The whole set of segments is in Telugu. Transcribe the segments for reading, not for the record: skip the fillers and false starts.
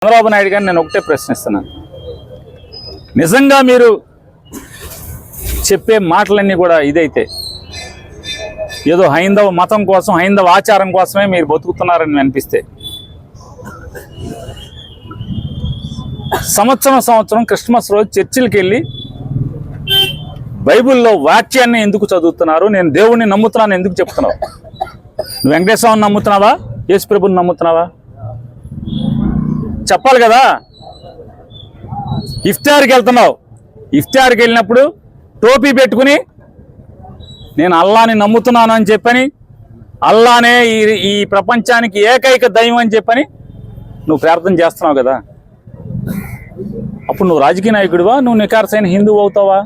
చంద్రబాబు నాయుడు గారిని నేను ఒకటే ప్రశ్నిస్తున్నాను. నిజంగా మీరు చెప్పే మాటలన్నీ కూడా ఇదైతే ఏదో హైందవ మతం కోసం, హైందవ ఆచారం కోసమే మీరు బతుకుతున్నారని అనిపిస్తే, సంవత్సరం క్రిస్మస్ రోజు చర్చిలకు వెళ్ళి బైబిల్లో వాక్యాన్ని ఎందుకు చదువుతున్నారు, నేను దేవుణ్ణి నమ్ముతున్నాను ఎందుకు చెప్తున్నావు? నువ్వు వెంకటేశ్వరని నమ్ముతున్నావా, యేసు ప్రభుని నమ్ముతున్నావా? చెప్పాలి కదా. ఇఫ్తార్కి వెళ్తున్నావు, ఇఫ్తార్కి వెళ్ళినప్పుడు టోపీ పెట్టుకుని నేను అల్లాని నమ్ముతున్నాను అని చెప్పని, అల్లానే ఈ ప్రపంచానికి ఏకైక దైవం అని చెప్పని నువ్వు ప్రార్థన చేస్తున్నావు కదా. అప్పుడు నువ్వు రాజకీయ నాయకుడివా, నువ్వు నికార్సైన హిందువు అవుతావా?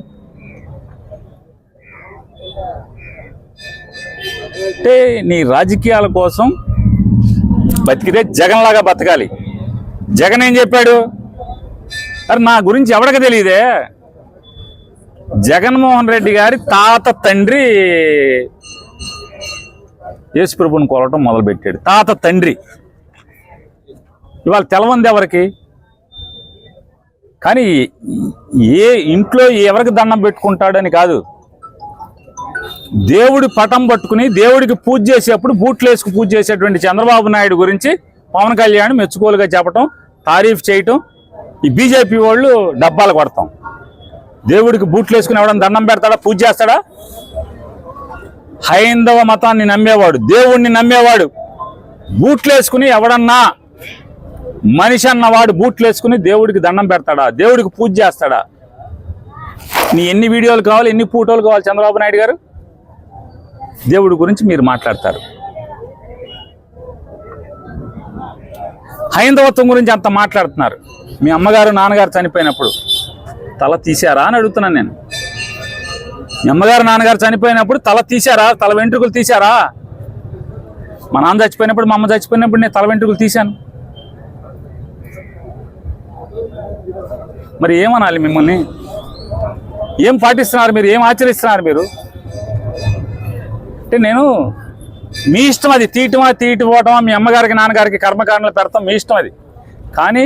అంటే నీ రాజకీయాల కోసం బతికితే జగన్లాగా బతకాలి. జగన్ ఏం చెప్పాడు? అరే నా గురించి ఎవరికి తెలియదే, జగన్మోహన్ రెడ్డి గారి తాత తండ్రి యేసుప్రభుని కొలవటం మొదలుపెట్టాడు. తాత తండ్రి ఇవాళ తెలవంది ఎవరికి? కానీ ఏ ఇంట్లో ఎవరికి దండం పెట్టుకుంటాడని కాదు, దేవుడి పటం పట్టుకుని దేవుడికి పూజ చేసేప్పుడు బూట్లు వేసుకు పూజ చేసేటువంటి చంద్రబాబు నాయుడు గురించి పవన్ కళ్యాణ్ మెచ్చుకోలుగా చెప్పటం, తారీఫ్ చేయటం, ఈ బీజేపీ వాళ్ళు డబ్బాలు కొడతాం. దేవుడికి బూట్లు వేసుకుని ఎవడన్నా దండం పెడతాడా, పూజ చేస్తాడా? హైందవ మతాన్ని నమ్మేవాడు, దేవుణ్ణి నమ్మేవాడు బూట్లు వేసుకుని ఎవడన్నా మనిషి అన్నవాడు బూట్లు వేసుకుని దేవుడికి దండం పెడతాడా, దేవుడికి పూజ చేస్తాడా? నీ ఎన్ని వీడియోలు కావాలి, ఎన్ని ఫోటోలు కావాలి చంద్రబాబు నాయుడు గారు? దేవుడి గురించి మీరు మాట్లాడతారు. హైందవత్వం గురించి అంత మాట్లాడుతున్నారు. మీ అమ్మగారు నాన్నగారు చనిపోయినప్పుడు తల తీశారా అని అడుగుతున్నాను నేను. మీ అమ్మగారు నాన్నగారు చనిపోయినప్పుడు తల తీశారా, తల వెంట్రుకలు తీశారా? మా నాన్న చచ్చిపోయినప్పుడు, మా అమ్మ చచ్చిపోయినప్పుడు నేను తల వెంట్రుకలు తీశాను. మరి ఏమనాలి మిమ్మల్ని? ఏం పాటిస్తున్నారు మీరు, ఏం ఆచరిస్తున్నారు మీరు? అంటే నేను మీ ఇష్టం, అది తీయటమా మీ అమ్మగారికి నాన్నగారికి కర్మకాండలు పెడతాం, మీ ఇష్టం అది. కానీ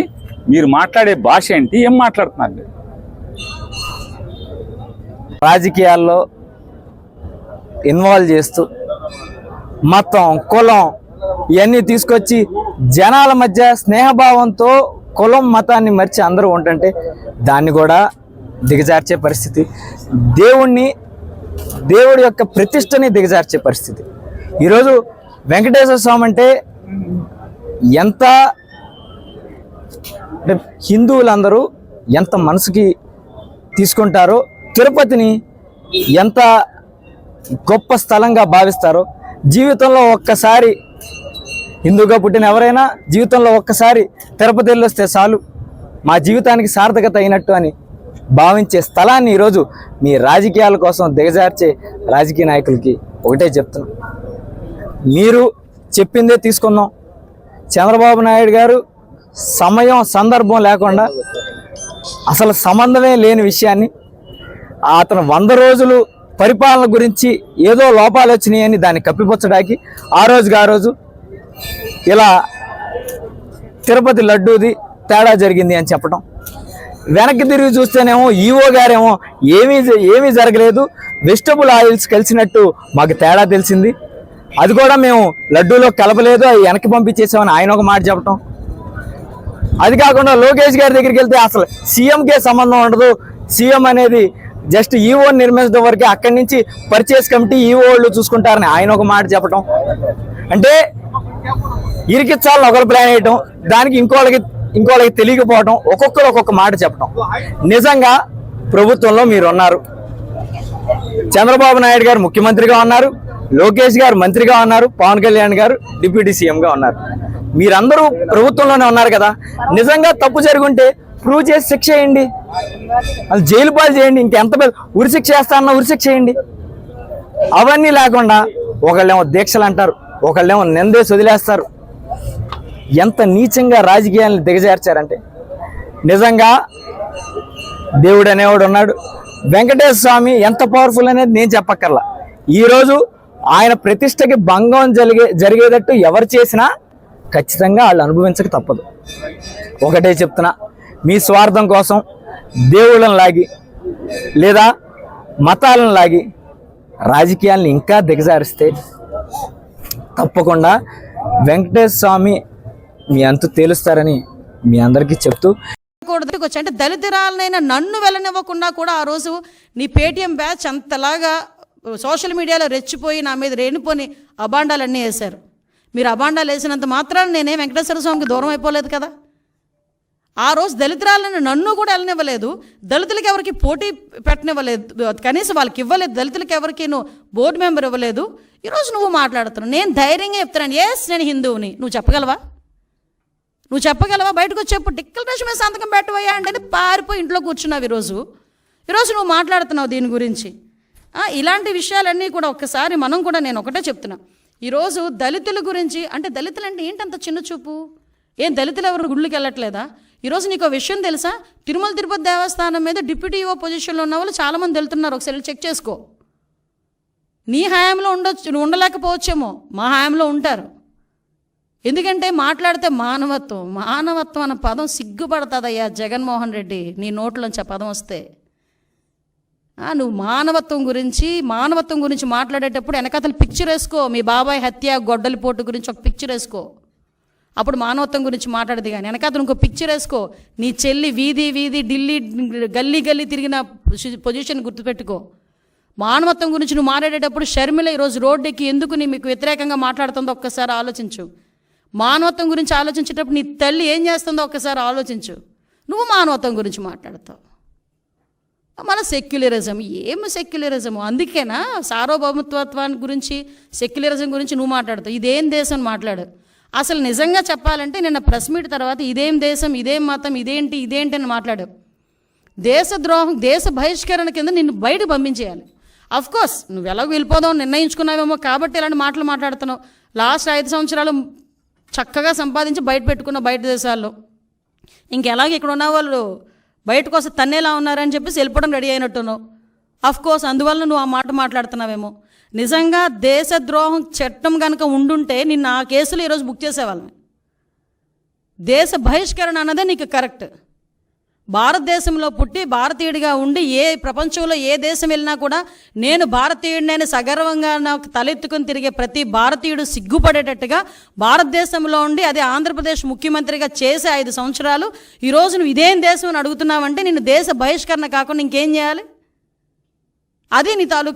మీరు మాట్లాడే భాష ఏంటి, ఏం మాట్లాడుతున్నారు మీరు? రాజకీయాల్లో ఇన్వాల్వ్ చేస్తూ మతం, కులం ఇవన్నీ తీసుకొచ్చి జనాల మధ్య స్నేహభావంతో కులం మతాన్ని మర్చి అందరూ ఉంటుంటే దాన్ని కూడా దిగజార్చే పరిస్థితి, దేవుడి యొక్క ప్రతిష్టని దిగజార్చే పరిస్థితి. ఈరోజు వెంకటేశ్వర స్వామి అంటే ఎంత, హిందువులందరూ ఎంత మనసుకి తీసుకుంటారో, తిరుపతిని ఎంత గొప్ప స్థలంగా భావిస్తారో, జీవితంలో ఒక్కసారి హిందూగా పుట్టిన ఎవరైనా జీవితంలో ఒక్కసారి తిరుపతి వెళ్ళొస్తే చాలు మా జీవితానికి సార్థకత అయినట్టు అని భావించే స్థలాన్ని ఈరోజు మీ రాజకీయాల కోసం దిగజార్చే రాజకీయ నాయకులకి ఒకటే చెప్తున్నాం, మీరు చెప్పిందే తీసుకుందాం. చంద్రబాబు నాయుడు గారు సమయం సందర్భం లేకుండా, అసలు సంబంధమే లేని విషయాన్ని, అతను 100 రోజులు పరిపాలన గురించి ఏదో లోపాలు వచ్చినాయని దాన్ని కప్పిపుచ్చడానికి ఆ రోజు ఇలా తిరుపతి లడ్డూది తేడా జరిగింది అని చెప్పడం, వెనక్కి తిరిగి చూస్తేనేమో ఈవో గారేమో ఏమీ జరగలేదు, వెజిటబుల్ ఆయిల్స్ కలిసినట్టు మాకు తేడా తెలిసింది, అది కూడా మేము లడ్డూలో కలపలేదు, అవి వెనక్కి పంపించేసామని ఆయన ఒక మాట చెప్పటం. అది కాకుండా లోకేష్ గారి దగ్గరికి వెళ్తే అసలు సీఎంకే సంబంధం ఉండదు, సీఎం అనేది జస్ట్ ఈవోని నిర్మించడం వరకే, అక్కడి నుంచి పర్చేస్ కమిటీ ఈవో వాళ్ళు చూసుకుంటారని ఆయన ఒక మాట చెప్పటం. అంటే ఇరికిచ్చాలని ఒకరు ప్లాన్ వేయటం, దానికి ఇంకోళ్ళకి తెలియకపోవటం, ఒక్కొక్కరు ఒక్కొక్క మాట చెప్పటం. నిజంగా ప్రభుత్వంలో మీరు ఉన్నారు, చంద్రబాబు నాయుడు గారు ముఖ్యమంత్రిగా ఉన్నారు, లోకేష్ గారు మంత్రిగా ఉన్నారు, పవన్ కళ్యాణ్ గారు డిప్యూటీ సీఎంగా ఉన్నారు, మీరందరూ ప్రభుత్వంలోనే ఉన్నారు కదా. నిజంగా తప్పు జరుగుంటే ప్రూవ్ చేసి శిక్ష చేయండి, అది జైలు పాలు చేయండి, ఇంకెంత ఉరిశిక్ష చేస్తారన్నా ఉరిశిక్ష చేయండి. అవన్నీ లేకుండా ఒకళ్ళేమో దీక్షలు అంటారు, ఒకళ్ళేమో నిందేసి వదిలేస్తారు. ఎంత నీచంగా రాజకీయాలను దిగజార్చారంటే, నిజంగా దేవుడు అనేవాడు ఉన్నాడు, వెంకటేశ్వర స్వామి ఎంత పవర్ఫుల్ అనేది నేను చెప్పక్కర్లా. ఈరోజు ఆయన ప్రతిష్టకి భంగం జరిగేటట్టు ఎవరు చేసినా ఖచ్చితంగా వాళ్ళు అనుభవించక తప్పదు. ఒకటే చెప్తున్నా, మీ స్వార్థం కోసం దేవుళ్ళని లాగి లేదా మతాలను లాగి రాజకీయాలను ఇంకా దిగజారిస్తే తప్పకుండా వెంకటేశ్వర స్వామి మీ అంతు తేలుస్తారని మీ అందరికీ చెప్తూ, అంటే దళితురాలనైనా నన్ను వెళ్ళనివ్వకుండా కూడా ఆ రోజు నీ పేటీఎం బ్యాచ్ అంతలాగా సోషల్ మీడియాలో రెచ్చిపోయి నా మీద రేణిపోని అబాండాలన్నీ వేశారు. మీరు అబాండాలు వేసినంత మాత్రాన్ని నేనే వెంకటేశ్వర స్వామికి దూరం అయిపోలేదు కదా. ఆ రోజు దళితురాలను నన్ను కూడా వెళ్ళనివ్వలేదు, దళితులకి ఎవరికి పోటీ పెట్టనివ్వలేదు, కనీసం వాళ్ళకి ఇవ్వలేదు, దళితులకి ఎవరికి నువ్వు బోర్డు మెంబర్ ఇవ్వలేదు. ఈరోజు నువ్వు మాట్లాడుతున్నావు. నేను ధైర్యంగా చెప్తున్నాను, ఎస్ నేను హిందువుని. నువ్వు చెప్పగలవా? బయటకు వచ్చేప్పుడు డిక్లరేషన్ మీద సంతకం పెట్టవయ్యా అంటే పారిపోయి ఇంట్లో కూర్చున్నావు. ఈరోజు నువ్వు మాట్లాడుతున్నావు దీని గురించి. ఇలాంటి విషయాలన్నీ కూడా ఒక్కసారి మనం కూడా, నేను ఒకటే చెప్తున్నా, ఈరోజు దళితుల గురించి అంటే దళితులు అంటే ఏంటంత చిన్న చూపు? ఏం దళితులు ఎవరు గుళ్ళకి వెళ్ళట్లేదా? ఈరోజు నీకు ఒక విషయం తెలుసా? తిరుమల తిరుపతి దేవస్థానం మీద డిప్యూటీ ఈఓ పొజిషన్లో ఉన్న వాళ్ళు చాలామంది వెళ్తున్నారు. ఒకసారి చెక్ చేసుకో. నీ హయాంలో ఉండొచ్చు, నువ్వు ఉండలేకపోవచ్చేమో, మా హయాంలో ఉంటారు. ఎందుకంటే మాట్లాడితే మానవత్వం అన్న పదం సిగ్గుపడుతుందయ్యా జగన్మోహన్ రెడ్డి, నీ నోట్లోంచి ఆ పదం వస్తే. నువ్వు మానవత్వం గురించి మాట్లాడేటప్పుడు వెనకతలు పిక్చర్ వేసుకో. మీ బాబాయ్ హత్య, గొడ్డలిపోటు గురించి ఒక పిక్చర్ వేసుకో, అప్పుడు మానవత్వం గురించి మాట్లాడదు. కానీ వెనకతను ఇంకో పిక్చర్ వేసుకో. నీ చెల్లి వీధి ఢిల్లీ గల్లీ తిరిగిన పొజిషన్ గుర్తుపెట్టుకో. మానవత్వం గురించి నువ్వు మాట్లాడేటప్పుడు షర్మిల ఈరోజు రోడ్డుకి ఎందుకు మీకు వ్యతిరేకంగా మాట్లాడుతుందో ఒక్కసారి ఆలోచించు. మానవత్వం గురించి ఆలోచించేటప్పుడు నీ తల్లి ఏం చేస్తుందో ఒక్కసారి ఆలోచించు. నువ్వు మానవత్వం గురించి మాట్లాడతావు. మన సెక్యులరిజం, ఏమి సెక్యులరిజము? అందుకేనా సార్వభౌమత్వాన్ని గురించి, సెక్యులరిజం గురించి నువ్వు మాట్లాడతావు. ఇదేం దేశం మాట్లాడు. అసలు నిజంగా చెప్పాలంటే నిన్న ప్రెస్ మీట్ తర్వాత ఇదేం దేశం, ఇదేం మతం, ఇదేంటి అని మాట్లాడావు. దేశద్రోహం, దేశ బహిష్కరణ కింద నిన్ను బయటకు పంపించేయాలి. అఫ్కోర్స్ నువ్వు ఎలాగో వెళ్ళిపోదాం నిర్ణయించుకున్నావేమో కాబట్టి ఇలాంటి మాటలు మాట్లాడుతున్నావు. లాస్ట్ 5 సంవత్సరాలు చక్కగా సంపాదించి బయట పెట్టుకున్న బయట దేశాల్లో, ఇంకెలాగ ఇక్కడ ఉన్న వాళ్ళు బయటకు వస్తే తన్నేలా ఉన్నారని చెప్పేసి వెళ్ళిపోవడం రెడీ అయినట్టున్నావు. అఫ్కోర్స్ అందువల్ల నువ్వు ఆ మాట మాట్లాడుతున్నావేమో. నిజంగా దేశద్రోహం చట్టం కనుక ఉండుంటే నిన్న ఆ కేసులు ఈరోజు బుక్ చేసేవాళ్ళని. దేశ బహిష్కరణ అన్నదే నీకు కరెక్ట్. భారతదేశంలో పుట్టి భారతీయుడిగా ఉండి ప్రపంచంలో ఏ దేశం వెళ్ళినా కూడా నేను భారతీయుడిని సగర్వంగా నాకు తలెత్తుకుని తిరిగే ప్రతి భారతీయుడు సిగ్గుపడేటట్టుగా భారతదేశంలో ఉండి అదే ఆంధ్రప్రదేశ్ ముఖ్యమంత్రిగా చేసే 5 సంవత్సరాలు ఈరోజు నువ్వు ఇదేం దేశం అని అడుగుతున్నావంటే నిన్ను దేశ బహిష్కరణ కాకుండా ఇంకేం చేయాలి? అది నీ తాలూకా